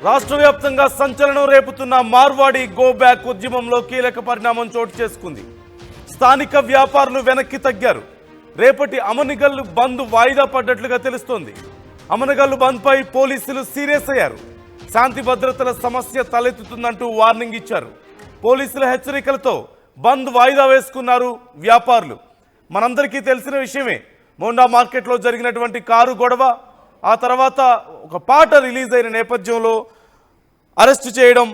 రాష్ట్ర వ్యాప్తంగా సంచలనం రేపుతున్న మార్వాడి గో బ్యాక్ ఉద్యమంలో కీలక పరిణామం చోటు చేసుకుంది. స్థానిక వ్యాపారులు వెనక్కి తగ్గారు. రేపటి అమనిగల్లు బంద్ వాయిదా పడ్డట్లుగా తెలుస్తోంది. అమనగల్లు బంద్ పై పోలీసులు సీరియస్ అయ్యారు. శాంతి భద్రతల సమస్య తలెత్తుతుందంటూ వార్నింగ్ ఇచ్చారు. పోలీసుల హెచ్చరికలతో బంద్ వాయిదా వేసుకున్నారు వ్యాపారులు. మనందరికీ తెలిసిన విషయమే, మోండా మార్కెట్లో జరిగినటువంటి కారు గొడవ, ఆ తర్వాత ఒక పాట రిలీజ్ అయిన నేపథ్యంలో అరెస్టు చేయడం,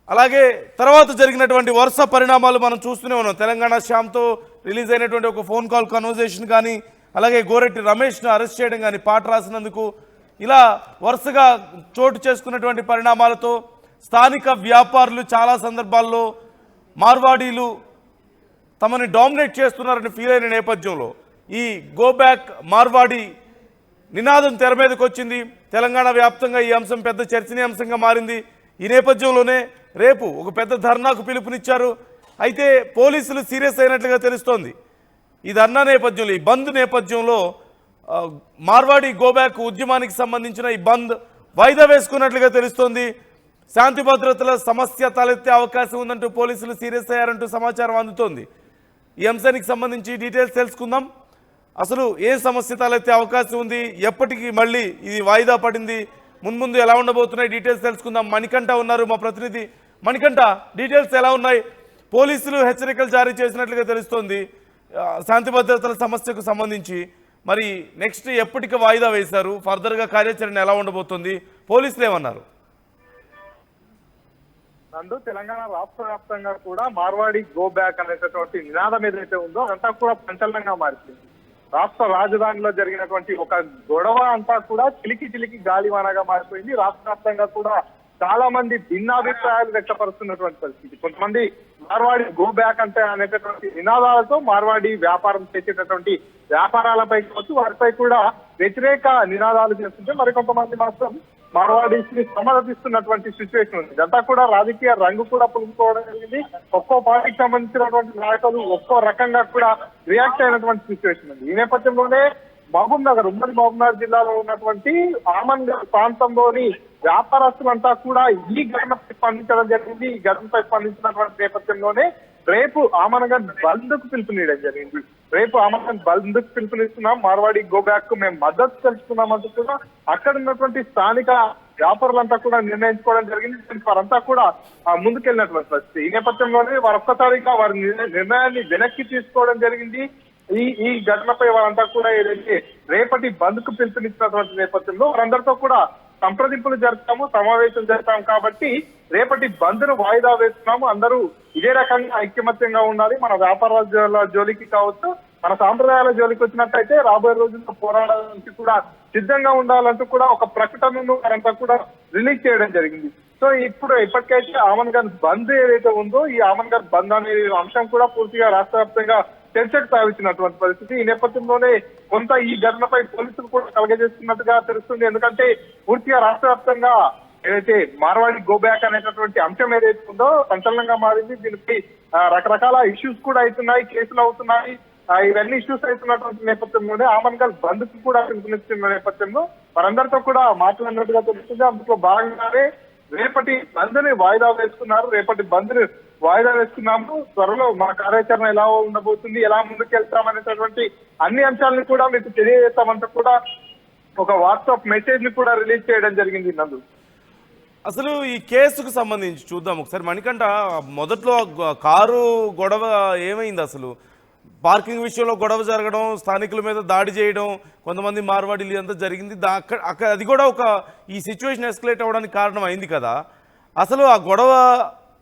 అలాగే తర్వాత జరిగినటువంటి వరుస పరిణామాలు మనం చూస్తూనే ఉన్నాం. తెలంగాణ శ్యామ్తో రిలీజ్ అయినటువంటి ఒక ఫోన్ కాల్ కన్వర్జేషన్ కానీ, అలాగే గోరెట్టి రమేష్ను అరెస్ట్ చేయడం కానీ పాట రాసినందుకు, ఇలా వరుసగా చోటు చేసుకున్నటువంటి పరిణామాలతో స్థానిక వ్యాపారులు చాలా సందర్భాల్లో మార్వాడీలు తమని డామినేట్ చేస్తున్నారని ఫీల్ అయిన నేపథ్యంలో ఈ గో బ్యాక్ మార్వాడి నినాదం తెర మీదకి వచ్చింది. తెలంగాణ వ్యాప్తంగా ఈ అంశం పెద్ద చర్చనీయాంశంగా మారింది. ఈ నేపథ్యంలోనే రేపు ఒక పెద్ద ధర్నాకు పిలుపునిచ్చారు. అయితే పోలీసులు సీరియస్ అయినట్లుగా తెలుస్తోంది. ఈ ధర్నా నేపథ్యంలో, ఈ బంద్ నేపథ్యంలో మార్వాడి గో బ్యాక్ ఉద్యమానికి సంబంధించిన ఈ బంద్ వాయిదా వేసుకున్నట్లుగా తెలుస్తోంది. శాంతి భద్రతల సమస్య తలెత్తే అవకాశం ఉందంటూ పోలీసులు సీరియస్ అయ్యారంటూ సమాచారం అందుతోంది. ఈ అంశానికి సంబంధించి డీటెయిల్స్ తెలుసుకుందాం. అసలు ఏ సమస్య తలెత్తే అవకాశం ఉంది, ఎప్పటికీ మళ్ళీ ఇది వాయిదా పడింది, మున్ముందు ఎలా ఉండబోతున్నాయి, డీటెయిల్స్ తెలుసుకుందాం. మణికంఠ ఉన్నారు మా ప్రతినిధి. మణికంఠ, డీటెయిల్స్ ఎలా ఉన్నాయి? పోలీసులు హెచ్చరికలు జారీ చేసినట్లుగా తెలుస్తోంది శాంతి భద్రతల సమస్యకు సంబంధించి. మరి నెక్స్ట్ ఎప్పటికి వాయిదా వేశారు? ఫర్దర్గా కార్యాచరణ ఎలా ఉండబోతుంది? పోలీసులు ఏమన్నారు? నందు, తెలంగాణ రాష్ట్ర వ్యాప్తంగా కూడా మార్వాడి గో బ్యాక్ అనేటటువంటి నినాదం ఏదైతే ఉందో అదంతా కూడా సంచలనంగా మారింది. రాష్ట్ర రాజధానిలో జరిగినటువంటి ఒక గొడవ అంతా కూడా చిలికి గాలివానగా మారిపోయింది. రాష్ట్ర వ్యాప్తంగా కూడా చాలా మంది భిన్నాభిప్రాయాలు వ్యక్తపరుస్తున్నటువంటి పరిస్థితి. కొంతమంది మార్వాడి గో బ్యాక్ అంటే అనేటటువంటి నినాదాలతో మార్వాడి వ్యాపారం చేసేటటువంటి వ్యాపారాలపై కావచ్చు వారిపై కూడా వ్యతిరేక నినాదాలు చేస్తుంటే, మరికొంతమంది మాత్రం మార్వాడీస్ ని సమర్థిస్తున్నటువంటి సిచ్యువేషన్ ఉంది. ఇదంతా కూడా రాజకీయ రంగు కూడా పులుపుకోవడం జరిగింది. ఒక్కో పార్టీకి సంబంధించినటువంటి నాయకులు ఒక్కో రకంగా కూడా రియాక్ట్ అయినటువంటి సిచ్యువేషన్ ఉంది. ఈ నేపథ్యంలోనే మహబూబ్ నగర్, ఉమ్మడి మహబూబ్ నగర్ జిల్లాలో ఉన్నటువంటి ఆమన్గల్ ప్రాంతంలోని వ్యాపారస్తులంతా కూడా ఈ ఘటనపై స్పందించడం జరిగింది. ఈ ఘటనపై స్పందించినటువంటి నేపథ్యంలోనే రేపు ఆమన్గల్ బంద్ కు పిలుపునియడం జరిగింది. రేపు ఆమన్గల్ బంద్ కు పిలుపునిస్తున్నాం, మార్వాడి గో బ్యాక్ కు మేము మద్దతు తెలుసుకున్నాం అంటూ కూడా అక్కడ ఉన్నటువంటి స్థానిక వ్యాపారులంతా కూడా నిర్ణయించుకోవడం జరిగింది. వారంతా కూడా ముందుకెళ్ళినటువంటి పరిస్థితి. ఈ నేపథ్యంలోనే వారు ఒక్కసారిగా వారి నిర్ణయాన్ని వెనక్కి తీసుకోవడం జరిగింది. ఈ ఘటనపై వారంతా కూడా ఏదైతే రేపటి బంద్ కు పిలుపునిచ్చినటువంటి నేపథ్యంలో వారందరితో కూడా సంప్రదింపులు జరుపుతాము, సమావేశం జరుపుతాము. కాబట్టి రేపటి బంద్ ను వాయిదా వేస్తున్నాము. అందరూ ఇదే రకంగా ఐక్యమత్యంగా ఉండాలి. మన వ్యాపారాల జోలికి కావచ్చు, మన సాంప్రదాయాల జోలికి వచ్చినట్టయితే రాబోయే రోజుల్లో పోరాడడానికి కూడా సిద్ధంగా ఉండాలంటూ కూడా ఒక ప్రకటనను వారంతా కూడా రిలీజ్ చేయడం జరిగింది. సో ఇప్పటికైతే ఆమన్గల్ బంద్ ఏదైతే ఉందో ఈ ఆమన్గల్ బంద్ అనే అంశం కూడా పూర్తిగా రాష్ట్ర వ్యాప్తంగా చర్చకు సాగుతున్నటువంటి పరిస్థితి. ఈ నేపథ్యంలోనే కొంత ఈ ఘటనపై పోలీసులు కూడా కలగజేస్తున్నట్టుగా తెలుస్తుంది. ఎందుకంటే పూర్తిగా రాష్ట్ర వ్యాప్తంగా ఏదైతే మార్వాడి గో బ్యాక్ అనేటటువంటి అంశం ఏదైతే ఉందో సంచలనంగా మారింది. దీనికి రకరకాల ఇష్యూస్ కూడా అవుతున్నాయి, కేసులు అవుతున్నాయి. ఇవన్నీ ఇష్యూస్ అవుతున్నటువంటి నేపథ్యంలోనే ఆమన్గల్ బంద్ కు కూడా పిలుపునిస్తున్న నేపథ్యంలో వారందరితో కూడా మాట్లాడినట్టుగా తెలుస్తుంది. అందులో భాగంగానే రేపటి బంద్ ని వాయిదా వేసుకున్నారు. రేపటి బంద్ ని వాయిదా వేసుకున్నాము. త్వరలో మన కార్యాచరణ ఎలా ఉండబోతుంది, ఎలా ముందుకెళ్తామనేటటువంటి అన్ని అంశాలను కూడా మీకు తెలియజేస్తామంటూ కూడా ఒక వాట్సాప్ మెసేజ్ ని కూడా రిలీజ్ చేయడం జరిగింది. నందు, అసలు ఈ కేసుకు సంబంధించి చూద్దాం ఒకసారి. మణికంఠ, మొదట్లో కారు గొడవ ఏమైంది? అసలు పార్కింగ్ విషయంలో గొడవ జరగడం, స్థానికుల మీద దాడి చేయడం, కొంతమంది మార్వాడీలు అంతా జరిగింది. అక్కడ అది కూడా ఒక ఈ సిచ్యువేషన్ ఎస్కలేట్ అవ్వడానికి కారణం అయింది కదా. అసలు ఆ గొడవ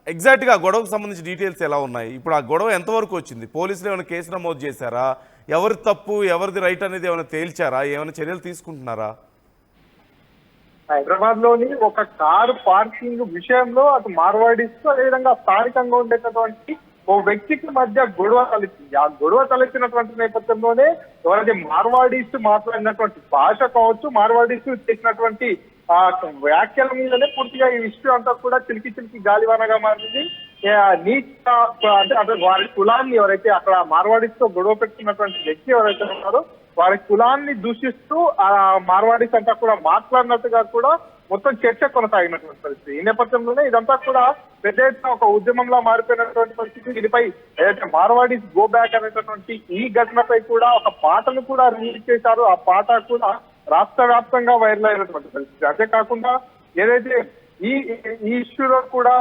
ఎగ్జాక్ట్గా గొడవకు సంబంధించి డీటెయిల్స్ ఎలా ఉన్నాయి? ఇప్పుడు ఆ గొడవ ఎంతవరకు వచ్చింది? పోలీసులు ఏమైనా కేసు నమోదు చేశారా? ఎవరి తప్పు ఎవరిది రైట్ అనేది ఏమైనా తేల్చారా? ఏమైనా చర్యలు తీసుకుంటున్నారా? హైదరాబాద్ లోని ఒక కారు పార్కింగ్ విషయంలో అటు మార్వాడీస్ అదేవిధంగా స్థానికంగా ఉండేటటువంటి ఓ వ్యక్తికి మధ్య గొడవ తలెత్తింది. ఆ గొడవ తలెత్తినటువంటి నేపథ్యంలోనే ఎవరైతే మార్వాడీస్ మాట్లాడినటువంటి భాష కావచ్చు, మార్వాడీస్ చేసినటువంటి వ్యాఖ్యల మీదనే పూర్తిగా ఈ ఇష్యూ అంతా కూడా చిలికి గాలివానగా మారింది. నీచ అంటే వారి కులాన్ని ఎవరైతే అక్కడ మార్వాడీస్ తో గొడవ పెట్టుకున్నటువంటి వ్యక్తి ఎవరైతే ఉన్నారో వారి కులాన్ని దూషిస్తూ ఆ మార్వాడీస్ అంతా కూడా మాట్లాడినట్టుగా కూడా మొత్తం చర్చ కొనసాగినటువంటి పరిస్థితి. ఈ నేపథ్యంలోనే ఇదంతా కూడా పెద్ద ఎత్తున ఒక ఉద్యమంలో మారిపోయినటువంటి పరిస్థితి. దీనిపై ఏదైతే మార్వాడి గో బ్యాక్ అనేటటువంటి ఈ ఘటనపై కూడా ఒక పాటను కూడా రిలీజ్ చేశారు. ఆ పాట కూడా రాష్ట్ర వ్యాప్తంగా వైరల్ అయినటువంటి పరిస్థితి. అంతేకాకుండా ఏదైతే ఈ ఇష్యూలో కూడా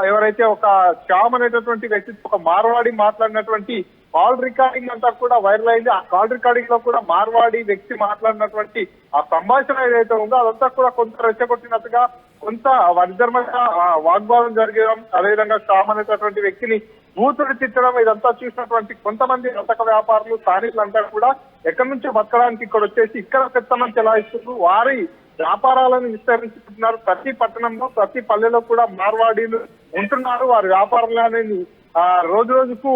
ఎవరైతే ఒక శ్యామ్ అనేటటువంటి వ్యక్తి ఒక మార్వాడి మాట్లాడినటువంటి కాల్ రికార్డింగ్ అంతా కూడా వైరల్ అయింది. ఆ కాల్ రికార్డింగ్ లో కూడా మార్వాడి వ్యక్తి మాట్లాడినటువంటి ఆ సంభాషణ ఏదైతే ఉందో అదంతా కూడా కొంత రెచ్చగొట్టినట్టుగా, కొంత వారిద్దరిమధ్య వాగ్వాదం జరగడం, అదేవిధంగా శ్యామ్ అనేటటువంటి వ్యక్తిని బూతులు తిట్టడం, ఇదంతా చూసినటువంటి కొంతమంది వర్తక వ్యాపారులు స్థానికులంతా కూడా ఎక్కడి నుంచో బతకడానికి ఇక్కడ వచ్చేసి ఇక్కడ పెత్తనం చెలాయిస్తూ వారి వ్యాపారాలను విస్తరించుకుంటున్నారు. ప్రతి పట్టణంలో ప్రతి పల్లెలో కూడా మార్వాడీలు ఉంటున్నారు. వారి వ్యాపారాలని రోజు రోజుకు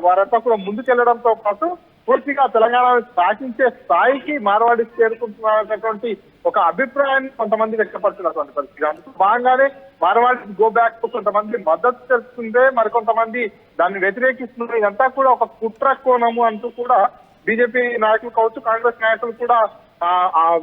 వారంతా కూడా ముందుకెళ్లడంతో పాటు పూర్తిగా తెలంగాణను శాసించే స్థాయికి మార్వాడి చేరుకుంటున్నారనేటువంటి ఒక అభిప్రాయాన్ని కొంతమంది వ్యక్తపడుతున్నటువంటి పరిస్థితి. అందుకు భాగంగానే మార్వాడి గో బ్యాక్ కు కొంతమంది మద్దతు తెలుస్తుంటే మరికొంతమంది దాన్ని వ్యతిరేకిస్తున్నారు. ఇదంతా కూడా ఒక కుట్ర కోణము అంటూ కూడా బీజేపీ నాయకులు కావచ్చు, కాంగ్రెస్ నాయకులు కూడా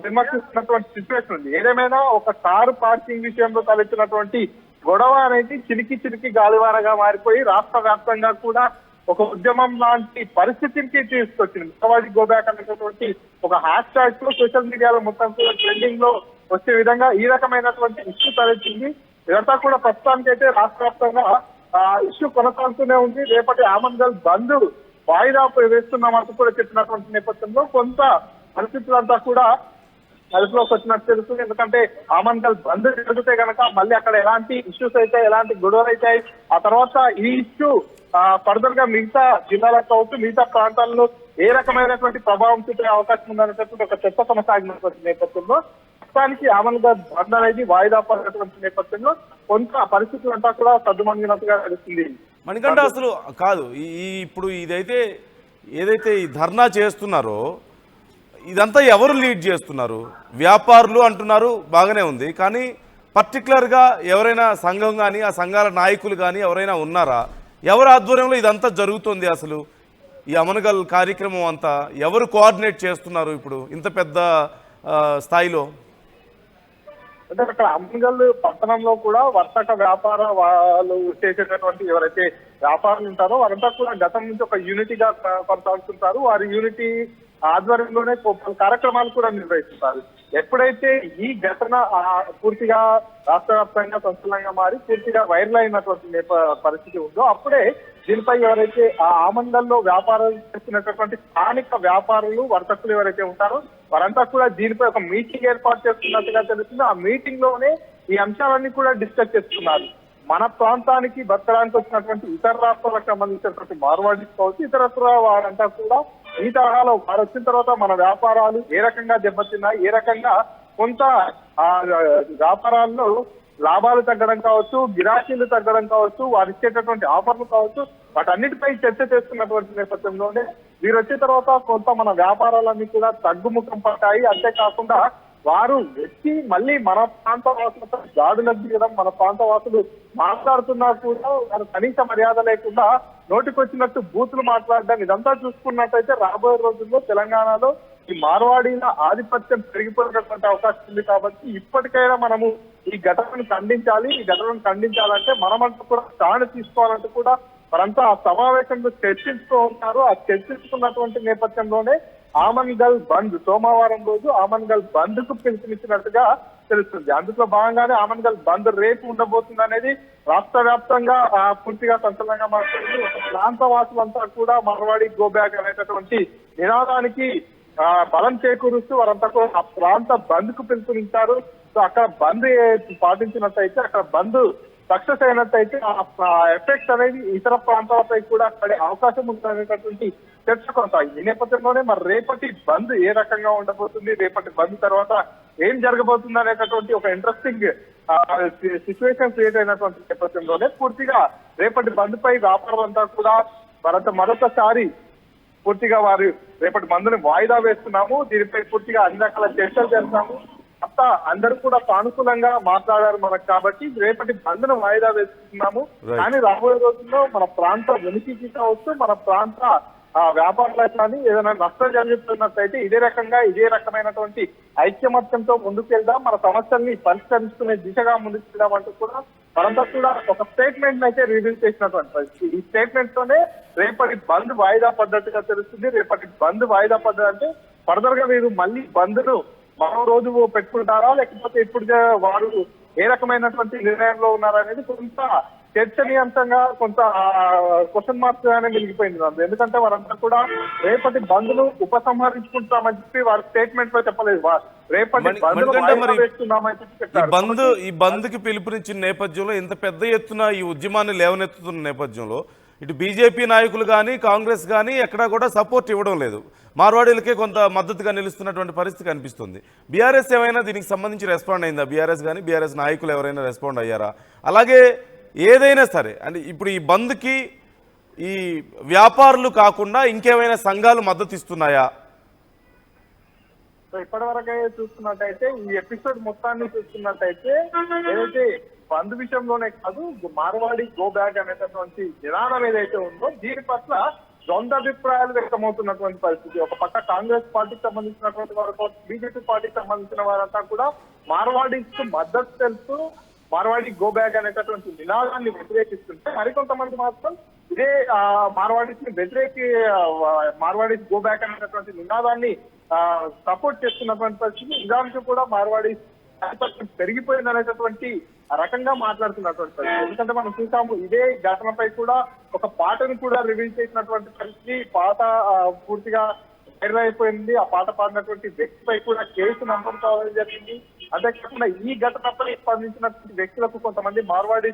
విమర్శిస్తున్నటువంటి సిచ్యువేషన్ ఉంది. ఏదేమైనా ఒక కారు పార్కింగ్ విషయంలో తలెత్తినటువంటి గొడవ అనేది చిలికి గాలివారగా మారిపోయి రాష్ట్ర వ్యాప్తంగా కూడా ఒక ఉద్యమం లాంటి పరిస్థితికి తీసుకొచ్చింది. మార్వాడి గో బ్యాక్ అనేటటువంటి ఒక హ్యాష్ ట్యాగ్ తో సోషల్ మీడియాలో మొత్తం కూడా ట్రెండింగ్ లో వచ్చే విధంగా ఈ రకమైనటువంటి ఇష్యూ తలెత్తింది. ఇదంతా కూడా ప్రస్తుతానికి అయితే రాష్ట్ర వ్యాప్తంగా ఇష్యూ కొనసాగుతూనే ఉంది. రేపటి ఆమన్గల్ బంద్ వాయిదా వేస్తున్నామంటూ కూడా చెప్పినటువంటి నేపథ్యంలో కొంత పరిస్థితులంతా కూడా అదుపులోకి వచ్చినట్టు తెలుస్తుంది. ఎందుకంటే ఆమన్గల్ బంద్ జరిగితే కనుక మళ్ళీ అక్కడ ఎలాంటి ఇష్యూస్ అయితే, ఎలాంటి గొడవలు అవుతాయి, ఆ తర్వాత ఈ ఇష్యూ ఫర్దర్ గా మిగతా జిల్లాలకు కావచ్చు, మిగతా ప్రాంతాల్లో ఏ రకమైనటువంటి ప్రభావం చూపే అవకాశం ఉందనేటటువంటి ఒక చర్చ కొనసాగినటువంటి నేపథ్యంలో ప్రస్తుతానికి ఆమన్గల్ బంద్ అనేది వాయిదా పడినటువంటి నేపథ్యంలో కొంత పరిస్థితులంతా కూడా సద్దుమణిగినట్టుగా తెలుస్తుంది. మణికంఠ అసలు కాదు ఇప్పుడు ఏదైతే ఈ ధర్నా చేస్తున్నారో ఇదంతా ఎవరు లీడ్ చేస్తున్నారు? వ్యాపారులు అంటున్నారు, బాగానే ఉంది. కానీ పర్టికులర్గా ఎవరైనా సంఘం కానీ ఆ సంఘాల నాయకులు కానీ ఎవరైనా ఉన్నారా? ఎవరి ఆధ్వర్యంలో ఇదంతా జరుగుతుంది? అసలు ఈ అమన్గల్ కార్యక్రమం అంతా ఎవరు కోఆర్డినేట్ చేస్తున్నారు ఇప్పుడు ఇంత పెద్ద స్థాయిలో? అంటే అక్కడ అమన్గల్ పట్టణంలో కూడా వర్తక వ్యాపార వాళ్ళు చేసేటటువంటి ఎవరైతే వ్యాపారులు ఉంటారో వారంతా కూడా గతం నుంచి ఒక యూనిటీగా కొనసాగుతుంటారు. వారి యూనిటీ ఆధ్వర్యంలోనే కార్యక్రమాలు కూడా నిర్వహిస్తారు. ఎప్పుడైతే ఈ ఘటన పూర్తిగా రాష్ట్ర వ్యాప్తంగా సంచలనంగా మారి పూర్తిగా వైరల్ అయినటువంటి పరిస్థితి ఉందో అప్పుడే దీనిపై ఎవరైతే ఆ ఆమన్గల్లో వ్యాపారాలు చేస్తున్నటువంటి స్థానిక వ్యాపారులు వర్తకులు ఎవరైతే ఉంటారో వారంతా కూడా దీనిపై ఒక మీటింగ్ ఏర్పాటు చేస్తున్నట్టుగా తెలుస్తుంది. ఆ మీటింగ్ లోనే ఈ అంశాలన్నీ కూడా డిస్కస్ చేస్తున్నారు. మన ప్రాంతానికి బతకడానికి వచ్చినటువంటి ఇతర రాష్ట్రాలకు సంబంధించినటువంటి మార్వాడీస్ కావచ్చు, ఇతరత్ర వారంతా కూడా ఈ తరహాలో వారు వచ్చిన తర్వాత మన వ్యాపారాలు ఏ రకంగా దెబ్బతిన్నాయి, ఏ రకంగా కొంత వ్యాపారాల్లో లాభాలు తగ్గడం కావచ్చు, గిరాకీలు తగ్గడం కావచ్చు, వారు ఇచ్చేటటువంటి ఆఫర్లు కావచ్చు, వాటన్నిటిపై చర్చ చేస్తున్నటువంటి నేపథ్యంలోనే వీరు వచ్చిన తర్వాత కొంత మన వ్యాపారాలన్నీ కూడా తగ్గుముఖం పట్టాయి. అంతేకాకుండా వారు వచ్చి మళ్ళీ మన ప్రాంత వాసులతో దాడులకు దిగడం, మన ప్రాంత వాసులు మాట్లాడుతున్నా కూడా వారు కనీస మర్యాద లేకుండా నోటికొచ్చినట్టు బూతులు మాట్లాడడం, ఇదంతా చూసుకున్నట్టయితే రాబోయే రోజుల్లో తెలంగాణలో ఈ మార్వాడీల ఆధిపత్యం పెరిగిపోయినటువంటి అవకాశం ఉంది. కాబట్టి ఇప్పటికైనా మనము ఈ ఘటనను ఖండించాలి. ఈ ఘటనను ఖండించాలంటే మనమంతా కూడా స్టాండ్ తీసుకోవాలంటూ కూడా వారంతా ఆ సమావేశంలో చర్చించుతూ ఉంటారు. ఆ చర్చించుకున్నటువంటి నేపథ్యంలోనే ఆమన్గల్ బంద్ సోమవారం రోజు ఆమన్గల్ బంద్ కు పిలుపునిచ్చినట్టుగా తెలుస్తుంది. అందులో భాగంగానే ఆమన్గల్ బంద్ రేపు ఉండబోతుంది అనేది రాష్ట్ర వ్యాప్తంగా పూర్తిగా సంచలనంగా మారుతుంది. ప్రాంత వాసులంతా కూడా మార్వాడి గో బ్యాక్ అనేటటువంటి నినాదానికి బలం చేకూరుస్తూ వారంతా కూడా ఆ ప్రాంత బంద్ కు పిలుపునిచ్చారు. సో అక్కడ బంద్ పాటించినట్టయితే, అక్కడ బంద్ సక్సెస్ అయినట్టయితే ఆ ఎఫెక్ట్ అనేది ఇతర ప్రాంతాలపై కూడా పడే అవకాశం ఉందనేటటువంటి చర్చ కొనసాగింది. ఈ నేపథ్యంలోనే మరి రేపటి బంద్ ఏ రకంగా ఉండబోతుంది, రేపటి బంద్ తర్వాత ఏం జరగబోతుంది అనేటటువంటి ఒక ఇంట్రెస్టింగ్ సిచ్యువేషన్ క్రియేట్ అయినటువంటి నేపథ్యంలోనే పూర్తిగా రేపటి బంద్ పై వ్యాపారులంతా కూడా మరొకసారి పూర్తిగా వారు రేపటి బంద్ని వాయిదా వేస్తున్నాము, దీనిపై పూర్తిగా అన్ని రకాల చర్చలు చేస్తాము, అంతా అందరూ కూడా సానుకూలంగా మాట్లాడారు మనకు, కాబట్టి రేపటి బంద్ను వాయిదా వేస్తున్నాము. కానీ రాబోయే రోజుల్లో మన ప్రాంత ఉనికికి కావచ్చు, మన ప్రాంత వ్యాపారులకు కానీ ఏదైనా నష్టం జరుగుతున్నట్టయితే ఇదే రకమైనటువంటి ఐక్యమత్యంతో ముందుకెళ్దాం, మన సమస్యల్ని పరిష్కరించుకునే దిశగా ముందుకు వెళ్దాం అంటూ కూడా మనంతా కూడా ఒక స్టేట్మెంట్ అయితే రిలీజ్ చేసినటువంటి పరిస్థితి. ఈ స్టేట్మెంట్ తోనే రేపటి బంద్ వాయిదా పద్ధతిగా తెలుస్తుంది. రేపటి బంద్ వాయిదా పద్ధతి అంటే ఫర్దర్ గా మీరు మళ్ళీ బంద్ ను మరో రోజు పెట్టుకుంటారా, లేకపోతే ఇప్పుడు వారు ఏ రకమైనటువంటి నిర్ణయంలో ఉన్నారా అనేది కొంత చర్చనీయాంశంగా కొంత క్వశ్చన్ మార్క్స్ గానే మిగిలిపోయింది. ఎందుకంటే వారంతా కూడా రేపటి బంద్ ను ఉపసంహరించుకుంటామని చెప్పి వారి స్టేట్మెంట్ లో చెప్పలేదు. రేపటి ఈ బంద్ కి పిలుపునిచ్చిన నేపథ్యంలో ఇంత పెద్ద ఎత్తున ఈ ఉద్యమాన్ని లేవనెత్తుతున్న నేపథ్యంలో ఇటు బీజేపీ నాయకులు కానీ కాంగ్రెస్ కానీ ఎక్కడా కూడా సపోర్ట్ ఇవ్వడం లేదు. మార్వాడీలకే కొంత మద్దతుగా నిలుస్తున్నటువంటి పరిస్థితి కనిపిస్తుంది. బీఆర్ఎస్ ఏమైనా దీనికి సంబంధించి రెస్పాండ్ అయిందా? బీఆర్ఎస్ కానీ బీఆర్ఎస్ నాయకులు ఎవరైనా రెస్పాండ్ అయ్యారా? అలాగే ఏదైనా సరే అంటే ఇప్పుడు ఈ బంద్కి ఈ వ్యాపారులు కాకుండా ఇంకేమైనా సంఘాలు మద్దతు ఇస్తున్నాయా? ఇప్పటి వరకే చూస్తున్నట్టయితే ఈ ఎపిసోడ్ మొత్తాన్ని చూస్తున్నట్టయితే ఏదైతే బంద్ విషయంలోనే కాదు, మార్వాడి గో బ్యాక్ అనేటటువంటి నినాదం ఏదైతే ఉందో దీని పట్ల ద్వంద్వ అభిప్రాయాలు వ్యక్తమవుతున్నటువంటి పరిస్థితి. ఒక పక్క కాంగ్రెస్ పార్టీకి సంబంధించినటువంటి వారు, బీజేపీ పార్టీకి సంబంధించిన వారంతా కూడా మార్వాడీకి మద్దతు తెలుస్తూ మార్వాడి గో బ్యాక్ అనేటటువంటి నినాదాన్ని వ్యతిరేకిస్తుంటే, మరికొంతమంది మాత్రం ఇదే మార్వాడి గో బ్యాక్ అనేటటువంటి నినాదాన్ని సపోర్ట్ చేస్తున్నటువంటి పరిస్థితి. నిజానికి కూడా మార్వాడి ఆధిపత్యం పెరిగిపోయింది అనేటటువంటి రకంగా మాట్లాడుతున్నటువంటి పరిస్థితి. ఎందుకంటే మనం చూసాము ఇదే ఘటనపై కూడా ఒక పాటను కూడా రివీల్ చేసినటువంటి పరిస్థితి. పాట పూర్తిగా వైరల్ అయిపోయింది. ఆ పాట పాడినటువంటి వ్యక్తిపై కూడా కేసు నమోదు కావడం జరిగింది. అంతేకాకుండా ఈ ఘటనపై స్పందించినటువంటి వ్యక్తులకు కొంతమంది మార్వాడి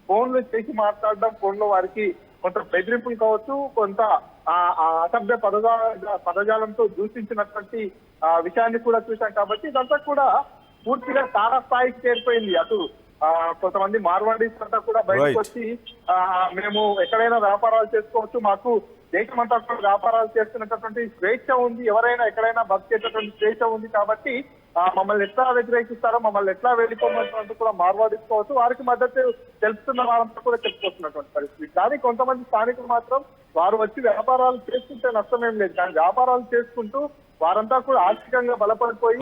ఫోన్లు చేసి మాట్లాడడం, ఫోన్ లో వారికి కొంత బెదిరింపులు కావచ్చు, కొంత అసభ్య పదజాలంతో దూషించినటువంటి విషయాన్ని కూడా చూశాం. కాబట్టి ఇదంతా కూడా పూర్తిగా తారా స్థాయికి చేరిపోయింది. అటు కొంతమంది మార్వాడీస్ అంతా కూడా బయటకు వచ్చి మేము ఎక్కడైనా వ్యాపారాలు చేసుకోవచ్చు, మాకు దేశమంతా కూడా వ్యాపారాలు చేస్తున్నటువంటి స్వేచ్ఛ ఉంది, ఎవరైనా ఎక్కడైనా బతికేటటువంటి స్వేచ్ఛ ఉంది, కాబట్టి మమ్మల్ని ఎట్లా వ్యతిరేకిస్తారో, మమ్మల్ని ఎట్లా వెళ్ళిపోమంటున్నట్టు కూడా మార్వాడీసుకోవచ్చు, వారికి మద్దతు తెలుపుతున్న వారంతా కూడా చెప్పుకొస్తున్నటువంటి పరిస్థితి. కానీ కొంతమంది స్థానికులు మాత్రం వారు వచ్చి వ్యాపారాలు చేసుకుంటే నష్టమేం లేదు, కానీ వ్యాపారాలు చేసుకుంటూ వారంతా కూడా ఆర్థికంగా బలపడిపోయి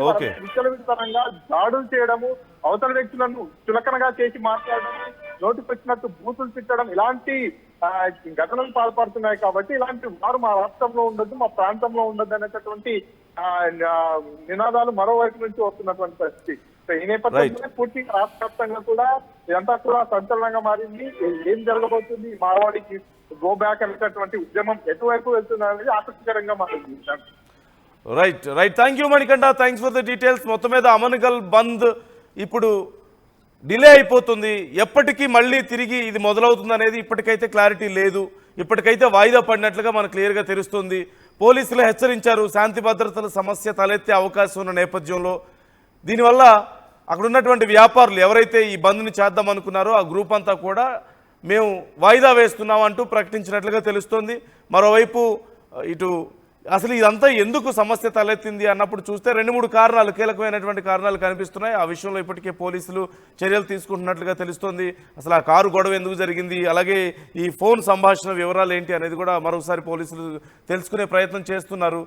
విచ్చలవిడితనంగా దాడులు చేయడము, అవతల వ్యక్తులను చులకనగా చేసి మాట్లాడడం, నోటికొచ్చినట్టు బూతులు తిట్టడం, ఇలాంటి ఘటనలు పాల్పడుతున్నాయి. కాబట్టి ఇలాంటి వారు మా రాష్ట్రంలో ఉండొద్దు, మా ప్రాంతంలో ఉండొద్దు అనేటటువంటి నినాదాలు మరోవైపు నుంచి వస్తున్నటువంటి పరిస్థితి. ఈ నేపథ్యంలో పూర్తిగా రాష్ట్ర వ్యాప్తంగా కూడా ఇదంతా కూడా సంచలనంగా మారింది. ఏం జరగబోతుంది, మార్వాడికి గో బ్యాక్ అనేటటువంటి ఉద్యమం ఎటువైపు వెళ్తుంది అనేది ఆసక్తికరంగా మారింది. Right thank you Manikanta, thanks for the details. మొత్తం మీద అమన్గల్ బంద్ ఇప్పుడు డిలే అయిపోతుంది. ఎప్పటికీ మళ్ళీ తిరిగి ఇది మొదలవుతుంది అనేది ఇప్పటికైతే క్లారిటీ లేదు. ఇప్పటికైతే వాయిదా పడినట్లుగా మనకు క్లియర్గా తెలుస్తుంది. పోలీసులు హెచ్చరించారు, శాంతి భద్రతల సమస్య తలెత్తే అవకాశం ఉన్న నేపథ్యంలో దీనివల్ల అక్కడ ఉన్నటువంటి వ్యాపారులు ఎవరైతే ఈ బంద్ని చేద్దాం అనుకున్నారో ఆ గ్రూప్ అంతా కూడా మేము వాయిదా వేస్తున్నాం అంటూ ప్రకటించినట్లుగా తెలుస్తోంది. మరోవైపు ఇటు అసలు ఇదంతా ఎందుకు సమస్య తలెత్తింది అన్నప్పుడు చూస్తే 2-3 కారణాలు, కీలకమైనటువంటి కారణాలు కనిపిస్తున్నాయి. ఆ విషయంలో ఇప్పటికే పోలీసులు చర్యలు తీసుకుంటున్నట్లుగా తెలుస్తోంది. అసలు ఆ కారు గొడవ ఎందుకు జరిగింది, అలాగే ఈ ఫోన్ సంభాషణ వివరాలు ఏంటి అనేది కూడా మరోసారి పోలీసులు తెలుసుకునే ప్రయత్నం చేస్తున్నారు.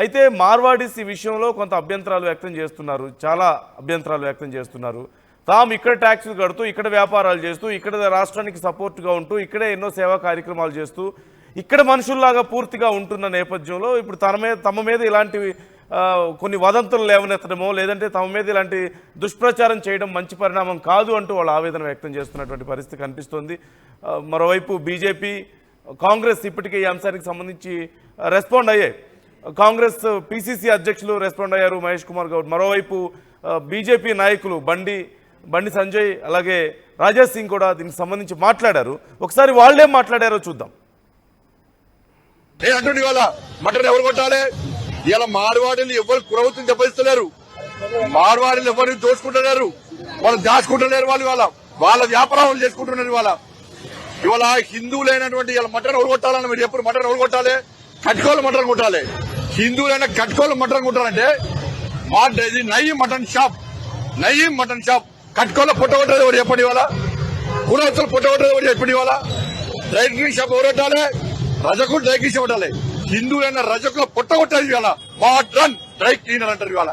అయితే మార్వాడీస్ ఈ విషయంలో కొంత అభ్యంతరాలు వ్యక్తం చేస్తున్నారు, చాలా అభ్యంతరాలు వ్యక్తం చేస్తున్నారు. తాము ఇక్కడ ట్యాక్సులు కడుతూ, ఇక్కడ వ్యాపారాలు చేస్తూ, ఇక్కడ రాష్ట్రానికి సపోర్ట్గా ఉంటూ, ఇక్కడే ఎన్నో సేవా కార్యక్రమాలు చేస్తూ, ఇక్కడ మనుషుల్లాగా పూర్తిగా ఉంటున్న నేపథ్యంలో ఇప్పుడు తమ మీద ఇలాంటివి కొన్ని వదంతులు లేవనెత్తడమో లేదంటే తమ మీద ఇలాంటి దుష్ప్రచారం చేయడం మంచి పరిణామం కాదు అంటూ వాళ్ళు ఆవేదన వ్యక్తం చేస్తున్నటువంటి పరిస్థితి కనిపిస్తోంది. మరోవైపు బీజేపీ, కాంగ్రెస్ ఇప్పటికే ఈ అంశానికి సంబంధించి రెస్పాండ్ అయ్యాయి. కాంగ్రెస్ పిసిసి అధ్యక్షులు రెస్పాండ్ అయ్యారు, మహేష్ కుమార్ గౌడ్. మరోవైపు బీజేపీ నాయకులు బండి సంజయ్ అలాగే రాజేష్ సింగ్ కూడా దీనికి సంబంధించి మాట్లాడారు. ఒకసారి వాళ్ళేం మాట్లాడారో చూద్దాం. అంటుండే వాళ్ళ మటన్ ఎవరు కొట్టాలి? ఇలా మార్వాడీలు ఎవరు కురవతుని దెబ్బతిస్తలేరు, మార్వాడీలు ఎవరిని దోచుకుంటున్నారు, వాళ్ళు దాచుకుంటున్నారు, వాళ్ళ వ్యాపారాలు చేసుకుంటున్నారు. ఇవాళ హిందువులైనటువంటి ఇలా మటన్ ఎవరు కొట్టాలని మీరు ఎప్పుడు మటన్ ఎవరు కొట్టాలి? కట్కోలు మటన్ కొట్టాలి. హిందువులైన కట్కోలు మటన్ కొట్టాలంటే మా నయీం మటన్ షాప్ కట్కోలో పుట్టగొట్టేది ఎవరు చెప్పండి? ఇవాళ కురవతులు పుట్టగొట్టేది ఎవరు చెప్పండి? ఇవాళ డ్రై క్లీనింగ్ షాప్ ఎవరు కొట్టాలి? రజకుడు డ్రై క్లీనింగ్ షాప్ కొట్టాలి. హిందువులైన రజకుల పొట్టగొట్టేది ఇవాళ మోడ్రన్ డ్రై క్లీనర్ అంటారు ఇవాళ.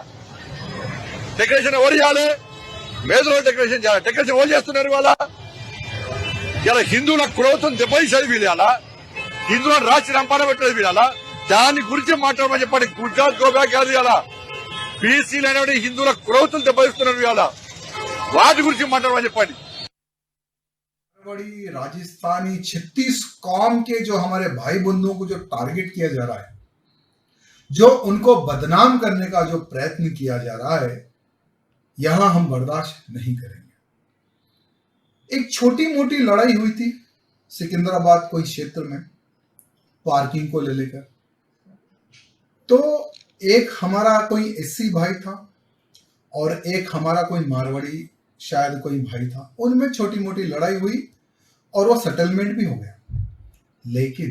డెకరేషన్ ఎవరు చేయాలి? మేధలో డెకరేషన్ చేయాలి. డెకరేషన్ ఎవరు చేస్తున్నారు ఇవాళ? ఇలా హిందువుల కులవతం దెబ్బతీసేది వీళ్ళ, హిందువులను రాసి రంపాన పెట్టేది వీళ్ళ. దాని గురించి మాట్లాడమని చెప్పండి. గుజరాత్ గోబ్యాక్ కాదు ఇవాళ. బీసీలు అనేవి హిందువుల కులవతం దెబ్బతీస్తున్నారు ఇవాళ. వాటి గురించి మాట్లాడమని చెప్పండి. बड़ी राजस्थानी 36 कौम के जो हमारे भाई बंधुओं को जो टारगेट किया जा रहा है, जो उनको बदनाम करने का जो प्रयत्न किया जा रहा है, यहां हम बर्दाश्त नहीं करेंगे। एक छोटी मोटी लड़ाई हुई थी सिकंदराबाद कोई क्षेत्र में पार्किंग को ले लेकर, तो एक हमारा कोई एससी भाई था और एक हमारा कोई मारवाड़ी शायद कोई भाई था, उनमें छोटी मोटी लड़ाई हुई और वो सेटलमेंट भी हो गया। लेकिन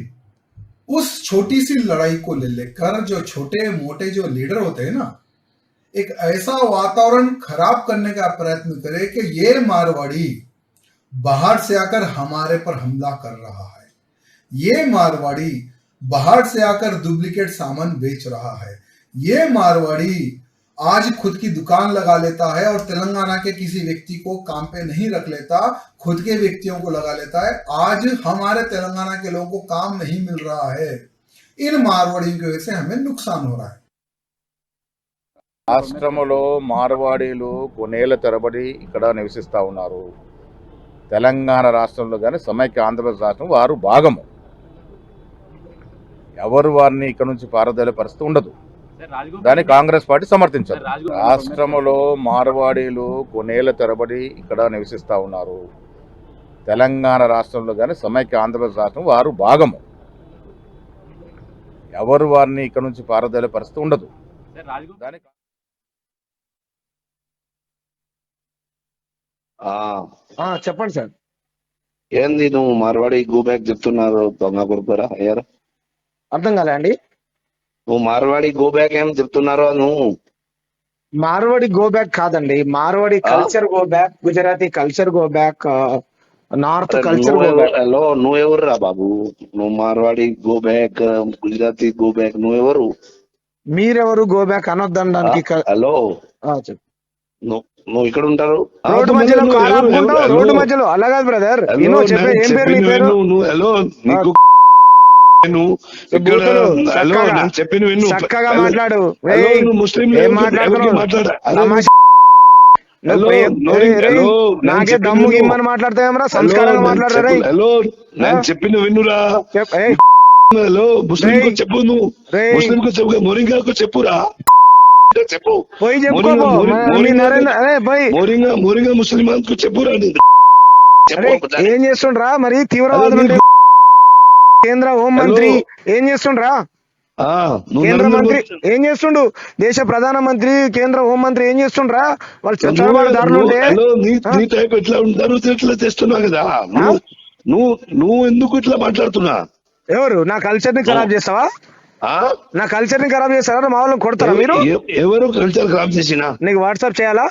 उस छोटी सी लड़ाई को ले लेकर जो छोटे मोटे जो लीडर होते हैं ना, एक ऐसा वातावरण खराब करने का प्रयत्न करे कि ये मारवाड़ी बाहर से आकर हमारे पर हमला कर रहा है, ये मारवाड़ी बाहर से आकर डुप्लीकेट सामान बेच रहा है, ये मारवाड़ी आज खुद की दुकान लगा लेता है और तेलंगाना के किसी व्यक्ति को काम पे नहीं रख लेता, खुद के व्यक्तियों को लगा लेता है। आज हमारे तेलंगाना के लोगों को काम नहीं मिल रहा है। इन मारवाड़ियों की वजह से हमें नुकसान हो रहा है। రాష్ట్రంలో మార్వాడీలు కొన్నేళ్ల తరబడి ఇక్కడ నివసిస్తూ ఉన్నారు. తెలంగాణ రాష్ట్రంలో కానీ సమైక్య ఆంధ్రప్రదేశ్ రాష్ట్రం వారు భాగము. ఎవరు వారిని ఇక్కడ నుంచి పారదోలే పరిస్థితి ఉండదు. దాన్ని కాంగ్రెస్ పార్టీ సమర్థించారు. రాష్ట్రంలో మార్వాడీలు కొన్నేళ్ల తరబడి ఇక్కడ నివసిస్తూ ఉన్నారు. తెలంగాణ రాష్ట్రంలో కానీ సమైక్య ఆంధ్రప్రదేశ్ రాష్ట్రం వారు భాగము. ఎవరు వారిని ఇక్కడ నుంచి పారదోలే పరిస్థితి ఉండదు. దాని చెప్పండి సార్. ఏంది నువ్వు మార్వాడి గో బ్యాక్ చెప్తున్నారు? దొంగ కొడుకురా అయ్యారు. అర్థం కాలే అండి. నువ్వు మార్వాడి గో బ్యాక్ ఏం చెప్తున్నారో నువ్వు? మార్వాడి గో బ్యాక్ కాదండి, Marwadi culture go back, Gujarati culture go back, north culture go back. Hello, నువ్వెవరు రా బాబు? నువ్వు Marwadi go back, Gujarati go back, నువ్వెవరు? మీరెవరు గో బ్యాక్ అనొద్దనడానికి? హలో, చెప్పు. నువ్వు ఇక్కడ ఉంటారు రోడ్డు మధ్యలో రోడ్డు మధ్యలో అలా కాదు బ్రదర్. చెప్పే ఏం పేరు నీ పేరు? చక్కగా మాట్లాడు. ఏం మాట్లాడుతున్నావు? నాకే దమ్ము గిమ్మని మాట్లాడతావేమరా? సంస్కారంగా మాట్లాడరా? చెప్పిన విన్నురా. హలో, ముస్లిం చెప్పు. నువ్వు ముస్లిం చెప్పు, మొరింగాకు చెప్పురా. చెప్పు, పోయి చెప్పు. మోరింగా ముస్లిమాన్ కు చెప్పురా. ఏం చేస్తుండ్రా మరి? తీవ్రవాదులు కేంద్ర హోంమంత్రి ఏం చేస్తుండ్రా? కేంద్ర మంత్రి ఏం చేస్తుండు? దేశ ప్రధాన మంత్రి, కేంద్ర హోంమంత్రి ఏం చేస్తుండ్రా? వాళ్ళు చొరబాటుదారులు ఉంటే నీ టైప్ ఎట్లా ఉంటారు ఇట్లా చేస్తున్నావు కదా. నువ్వు ఎందుకు ఇట్లా మాట్లాడుతున్నా? ఎవరు నా కల్చర్ ని ఖరాబ్ చేస్తావా? నా కల్చర్ ని ఖరాబ్ చేస్తారా? మా వాళ్ళని కొడతారా మీరు? ఎవరు కల్చర్ ఖరాబ్ చేసినా? నీకు వాట్సాప్ చేయాలా?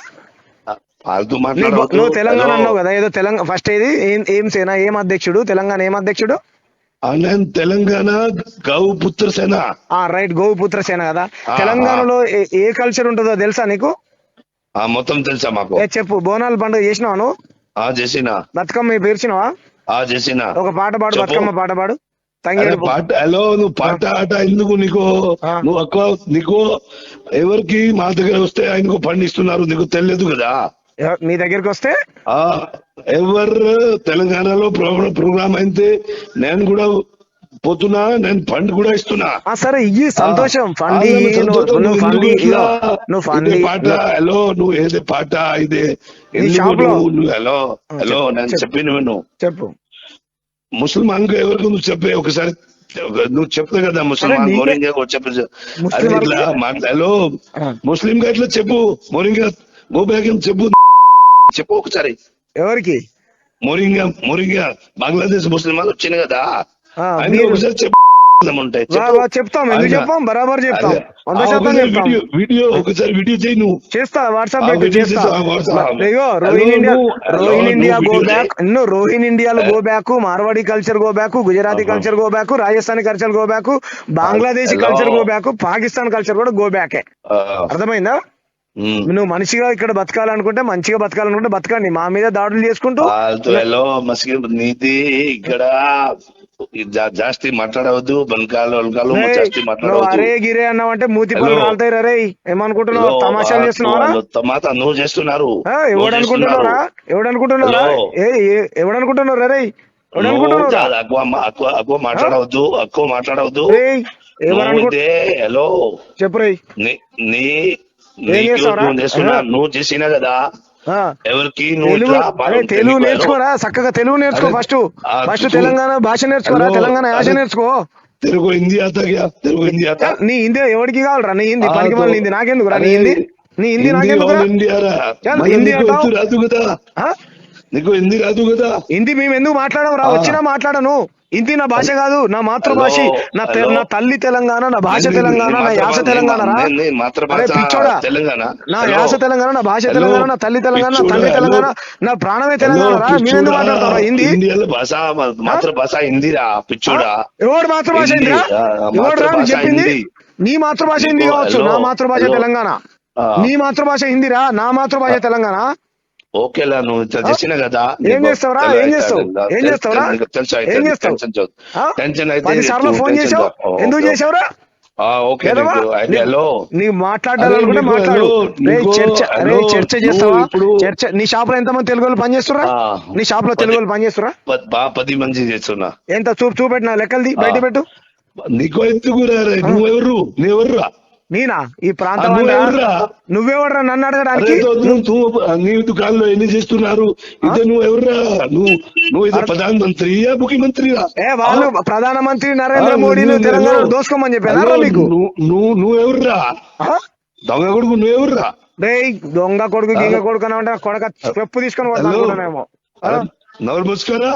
నువ్వు తెలంగాణ అన్నావు కదా, ఏదో తెలంగాణ ఫస్ట్ ఏది ఏం సేన, ఏం అధ్యక్షుడు? తెలంగాణ ఏం అధ్యక్షుడు? తెలంగాణ గౌపుత్ర సేన. రైట్, గౌపుత్ర సేన కదా. తెలంగాణలో ఏ కల్చర్ ఉంటుందో తెలుసా నీకు? మొత్తం తెలుసా మాకు. చెప్పు. బోనాల పండుగ చేసినావా నువ్వు? చేసినా. బతుకమ్మ పేర్చినావా? చేసినా. ఒక పాట పాడు, బతుకమ్మ పాట పాడు. పాట. హలో, నువ్వు పాట ఆట ఎందుకు నీకు? నువ్వు ఎక్కువ నీకు ఎవరికి మా దగ్గర వస్తే ఆయనకు పండిస్తున్నారు నీకు తెలియదు కదా. మీ దగ్గరికి వస్తే ఎవరు తెలంగాణలో ప్రోగ్రామ్ అయితే నేను కూడా పోతున్నా, నేను ఫండ్ కూడా ఇస్తున్నా. సరే, ఇయ్యి, సంతోషం. ఫండ్ పాట. హలో, నువ్వు ఏదే పాట ఇదే? హలో హలో, నేను చెప్పిన విను. చెప్పు. ముసల్మాన్ కు ఎవరికి నువ్వు చెప్పే ఒకసారి నువ్వు చెప్తావు కదా ముసల్మాన్ మోరింగా చెప్పు. అది ఇట్లా హలో, ముస్లిం గా ఇట్లా చెప్పు. మోరింగా గో బ్యాక్ చెప్పు. చెప్పు ఒకసారి. ఎవరికి? మోరింగా బంగ్లాదేశ్ ముస్లిం వాళ్ళు వచ్చింది కదా, ఆయన ఒకసారి చెప్పు. ఉంటాయి చెప్తాం, ఎందుకు చెప్పాం, బరాబర్ చెప్తాం, 100% చెప్తాం. వీడియో ఒకసారి వీడియో చేయి నువ్వు. చేస్తా, వాట్సాప్ ఆ, పెట్టి వీడియో చేస్తా. చేస్తా, వాట్సాప్. ఇగో hello, Rohin India, hello, Rohin India నువ్వు గో వీడియో బ్యాక్, రోహిన్ ఇండియాలో go back, Marwadi culture go back, Gujarati culture go back, Rajasthani culture go back, Bangladeshi hello. Culture go back, Pakistan culture కూడా గో బ్యాకే. అర్థమైందా? నువ్వు మనిషిగా ఇక్కడ బతకాలనుకుంటే, మంచిగా బతకాలనుకుంటే బతకండి. మా మీద దాడులు చేసుకుంటూ హలో మస్కి నీతి ఇక్కడ జాస్తి మాట్లాడవద్దు. బనకాలు వనకాలు జాస్తి నువ్వు మాట్లాడవద్దు. అరే గిరే అన్నావంటే మూతి పనులు హలో. రాలుతాయి రే. ఏమనుకుంటున్నావు? తమాషాలు చేస్తున్నావా? తమాత నువ్వు చేస్తున్నారు. ఎవడనుకుంటున్నారా? ఎవడనుకుంటున్నారా? ఎవడనుకుంటున్నారు రే? ఎవడనుకుంటున్నారా? ఎక్కువ మాట్లాడవద్దు, ఎక్కువ మాట్లాడవద్దు. హలో చెప్పు రే. నువ్వు చేసినా కదా ఎవరికి తెలుగు నేర్చుకోరా, చక్కగా తెలుగు నేర్చుకో. ఫస్ట్ తెలంగాణ భాష నేర్చుకోరా, తెలంగాణ యాస నేర్చుకో. తెలుగు హిందీ ఆతా క్యా? తెలుగు హిందీ ఆతా? నీ హిందీ ఎవరికి కావాలరా? నీ హిందీ పనికి మళ్ళీ హిందీ నాకెందుకు రా? నీ హిందీ నాకెందుకు? హిందీ అంటావు? రాదు కదా నీకు, హిందీ రాదు కదా. హిందీ మేము ఎందుకు మాట్లాడము రా? వచ్చినా మాట్లాడను. హిందీ నా భాష కాదు, నా మాతృభాష. నా తల్లి తెలంగాణ, నా భాష తెలంగాణ, నా యాస తెలంగాణ రా. పిచ్చోడా, నా యాస తెలంగాణ, నా భాష తెలంగాణ, నా తల్లి తెలంగాణ, నా తండ్రి తెలంగాణ, నా ప్రాణమే తెలంగాణ రా. మీరు ఎందుకు మాట్లాడతారా హిందీ? భాష మాతృభాష హిందీ రా పిచ్చోడా. ఎవడు మాతృభాష హిందీరా? ఎవడు రా చెప్పింది? నీ మాతృభాష హిందీ కావచ్చు, నా మాతృభాష తెలంగాణ. నీ మాతృభాష హిందీరా, నా మాతృభాష తెలంగాణ. ఓకేలా నువ్వు చేసిన కదా. ఏం చేస్తావురా? ఏం చేస్తావు? ఏం చేస్తావురా? ఏం చేస్తావు? 10 సార్లు ఫోన్ చేసావు, ఎందుకు చేసావురా? నీకు మాట్లాడాలనుకుంటే మాట్లాడు. చర్చ చేస్తావా? చర్చ. నీ షాప్ లో ఎంతమంది తెలుగు వాళ్ళు పనిచేస్తురా? నీ షాప్ లో తెలుగు వాళ్ళు పనిచేస్తురా? 10 మంది చేస్తున్నా. ఎంత చూపెట్టిన లెక్కలది బయట పెట్టు. నీకు ఎందుకు నువ్వెవరు? నేనా? ఈ ప్రాంతం నువ్వెవర్రా నన్ను అడగడానికి? నీ దుకాణంలో ఎన్ని చేస్తున్నారు? ఇదే నువ్వెవర్రా? నువ్వు ఇది ప్రధానమంత్రియా ముఖ్యమంత్రిరా? వాళ్ళు ప్రధానమంత్రి నరేంద్ర మోడీని తెలంగాణ దోసుకోమని చెప్పారా మీకు? నువ్వెవర్రా? దొంగ కొడుకు నువ్వెవర్రా? దొంగ కొడుకు గింగ కొడుకు అని అంటే కొడక చెప్పు తీసుకొని పడుతున్నానేమో. నవరు మూసుకోరా.